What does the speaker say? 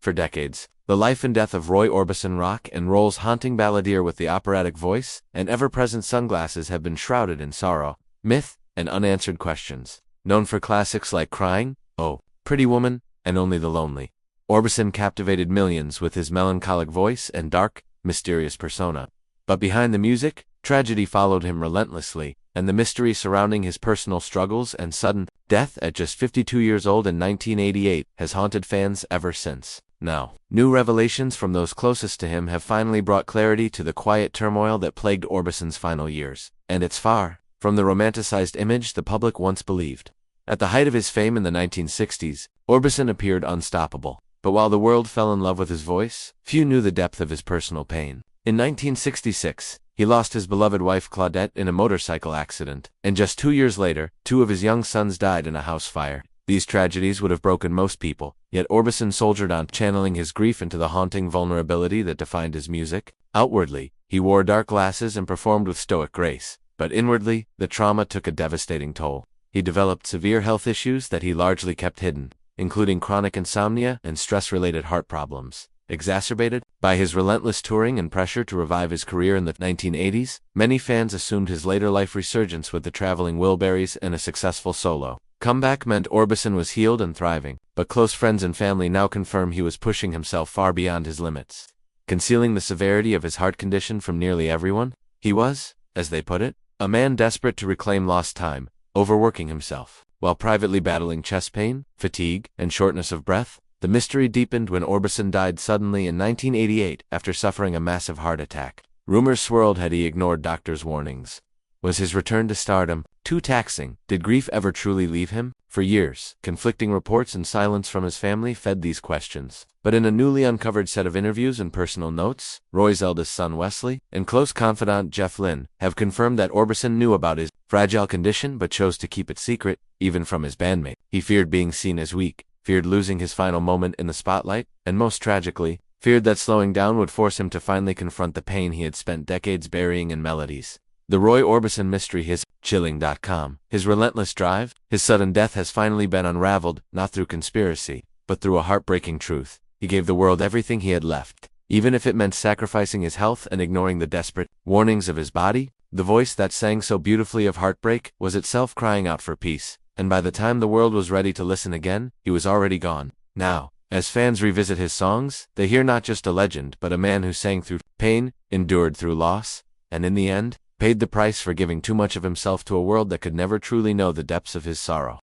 For decades, the life and death of Roy Orbison rock and roll's haunting balladeer with the operatic voice and ever-present sunglasses have been shrouded in sorrow, myth, and unanswered questions. Known for classics like Crying, Oh, Pretty Woman, and Only the Lonely, Orbison captivated millions with his melancholic voice and dark, mysterious persona. But behind the music, tragedy followed him relentlessly, and the mystery surrounding his personal struggles and sudden death at just 52 years old in 1988 has haunted fans ever since. Now, new revelations from those closest to him have finally brought clarity to the quiet turmoil that plagued Orbison's final years, and it's far from the romanticized image the public once believed. At the height of his fame in the 1960s, Orbison appeared unstoppable, but while the world fell in love with his voice, few knew the depth of his personal pain. In 1966, he lost his beloved wife Claudette in a motorcycle accident, and just 2 years later, 2 of his young sons died in a house fire. These tragedies would have broken most people, yet Orbison soldiered on, channeling his grief into the haunting vulnerability that defined his music. Outwardly, he wore dark glasses and performed with stoic grace, but inwardly, the trauma took a devastating toll. He developed severe health issues that he largely kept hidden, including chronic insomnia and stress-related heart problems. Exacerbated by his relentless touring and pressure to revive his career in the 1980s, many fans assumed his later life resurgence with the Traveling Wilburys and a successful solo comeback meant Orbison was healed and thriving, but close friends and family now confirm he was pushing himself far beyond his limits. Concealing the severity of his heart condition from nearly everyone, he was, as they put it, a man desperate to reclaim lost time, overworking himself. While privately battling chest pain, fatigue, and shortness of breath, the mystery deepened when Orbison died suddenly in 1988 after suffering a massive heart attack. Rumors swirled had he ignored doctors' warnings. Was his return to stardom too taxing? Did grief ever truly leave him? For years, conflicting reports and silence from his family fed these questions. But in a newly uncovered set of interviews and personal notes, Roy's eldest son Wesley and close confidant Jeff Lynne have confirmed that Orbison knew about his fragile condition but chose to keep it secret, even from his bandmate. He feared being seen as weak, feared losing his final moment in the spotlight, and most tragically, feared that slowing down would force him to finally confront the pain he had spent decades burying in melodies. The Roy Orbison mystery his chilling.com. His relentless drive, his sudden death has finally been unraveled, not through conspiracy, but through a heartbreaking truth. He gave the world everything he had left, even if it meant sacrificing his health and ignoring the desperate warnings of his body. The voice that sang so beautifully of heartbreak was itself crying out for peace, and by the time the world was ready to listen again, he was already gone. Now, as fans revisit his songs, they hear not just a legend but a man who sang through pain, endured through loss, and in the end, paid the price for giving too much of himself to a world that could never truly know the depths of his sorrow.